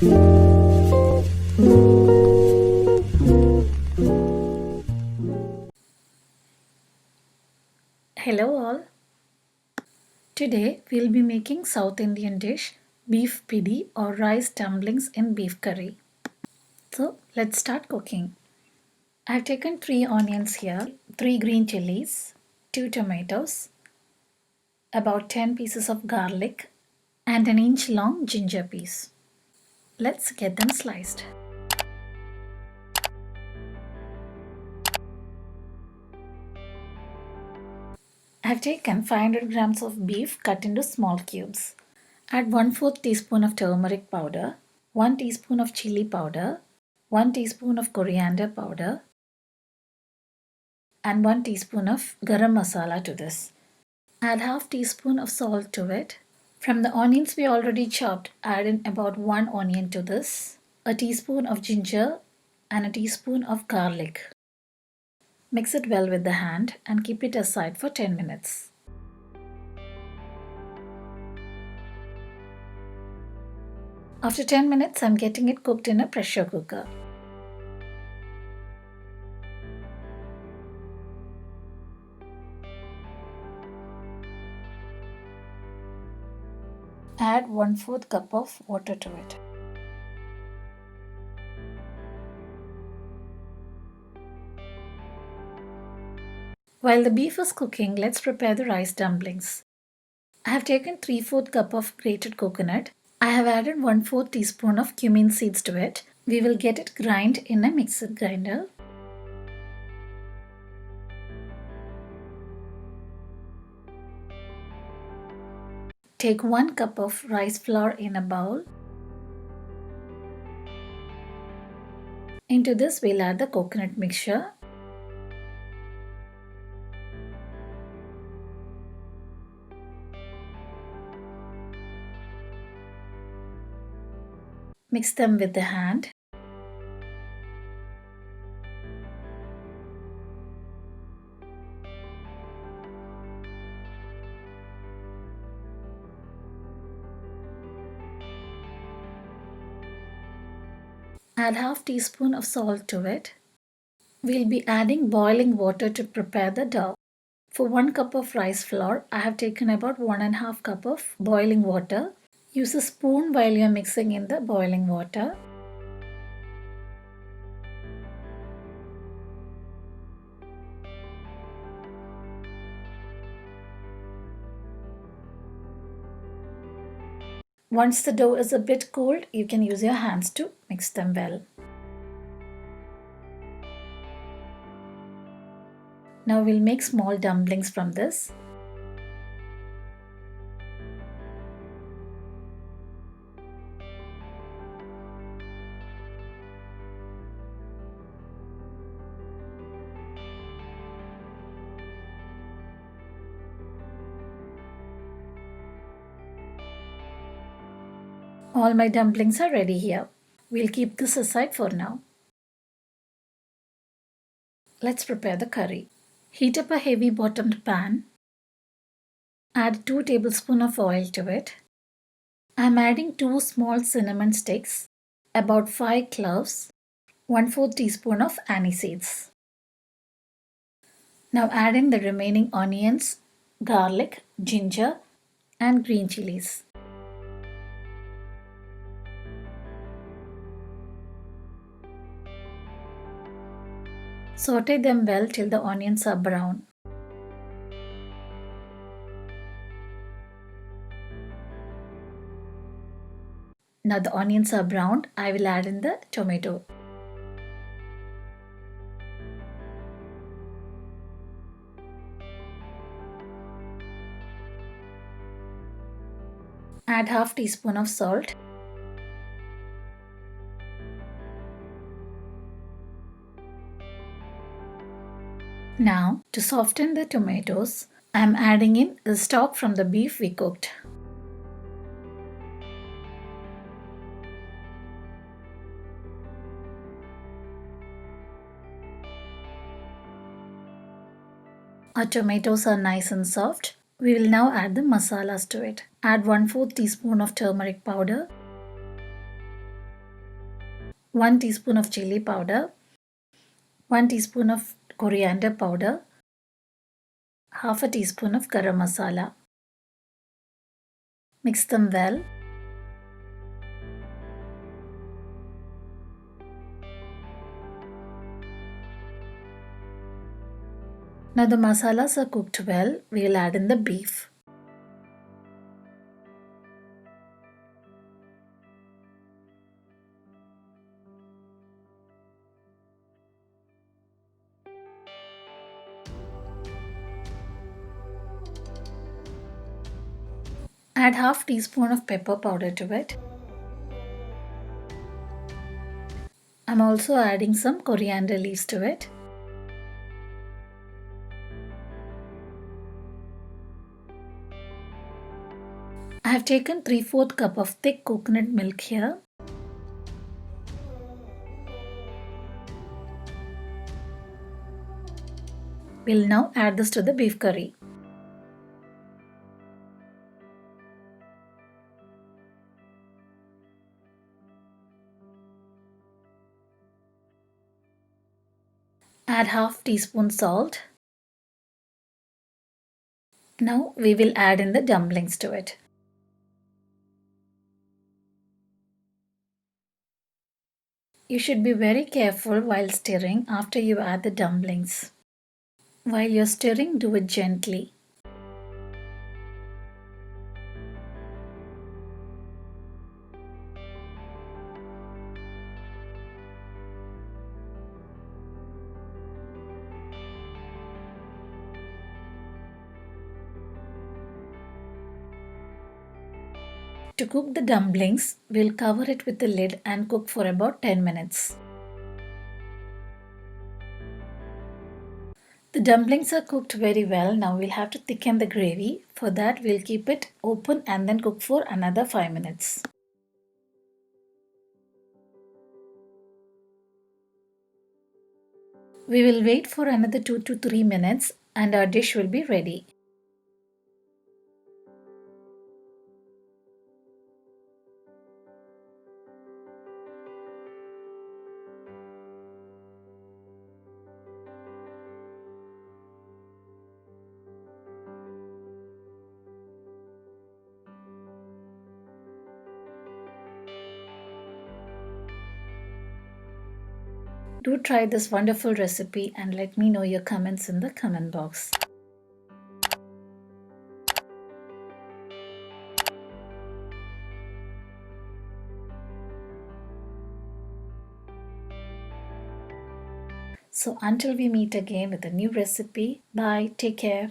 Hello all. Today we'll be making South Indian dish beef pidi or rice dumplings in beef curry. So let's start cooking. I've taken 3 onions here, 3 green chilies, 2 tomatoes, about 10 pieces of garlic and an inch long ginger piece. Let's get them sliced. I've taken 500 grams of beef cut into small cubes. Add 1/4 teaspoon of turmeric powder, 1 teaspoon of chilli powder, 1 teaspoon of coriander powder, and 1 teaspoon of garam masala to this. Add half teaspoon of salt to it. From the onions we already chopped, add in about 1 onion to this, a teaspoon of ginger and a teaspoon of garlic. Mix it well with the hand and keep it aside for 10 minutes. After 10 minutes, I'm getting it cooked in a pressure cooker. Add 1/4 cup of water to it. While the beef is cooking, let's prepare the rice dumplings. I have taken 3/4 cup of grated coconut. I have added 1/4 teaspoon of cumin seeds to it. We will get it grind in a mixer grinder. Take 1 cup of rice flour in a bowl. Into this we'll add the coconut mixture. Mix them with the hand. Add half teaspoon of salt to it. We'll be adding boiling water to prepare the dough. For 1 cup of rice flour, I have taken about 1½ cup of boiling water. Use a spoon while you are mixing in the boiling water. Once the dough is a bit cold, you can use your hands to mix them well. Now we'll make small dumplings from this. All my dumplings are ready here. We'll keep this aside for now. Let's prepare the curry. Heat up a heavy bottomed pan. Add 2 tablespoons of oil to it. I'm adding 2 small cinnamon sticks, about 5 cloves, 1/4 teaspoon of aniseeds. Now add in the remaining onions, garlic, ginger and green chilies. Saute them well till the onions are brown. Now the onions are browned, I will add in the tomato. Add half teaspoon of salt. Now, to soften the tomatoes, I am adding in the stock from the beef we cooked. Our tomatoes are nice and soft. We will now add the masalas to it. Add 1/4 teaspoon of turmeric powder, 1 teaspoon of chili powder, 1 teaspoon of coriander powder, half a teaspoon of garam masala. Mix them well. Now the masalas are cooked well, we will add in the beef. Add half teaspoon of pepper powder to it. I'm also adding some coriander leaves to it. I have taken 3/4 cup of thick coconut milk here. We'll now add this to the beef curry. Add half teaspoon salt. Now we will add in the dumplings to it. You should be very careful while stirring after you add the dumplings. While you're stirring, do it gently. To cook the dumplings, we'll cover it with the lid and cook for about 10 minutes. The dumplings are cooked very well. Now we'll have to thicken the gravy. For that, we'll keep it open and then cook for another 5 minutes. We will wait for another 2 to 3 minutes and our dish will be ready. Do try this wonderful recipe and let me know your comments in the comment box. So until we meet again with a new recipe, bye, take care.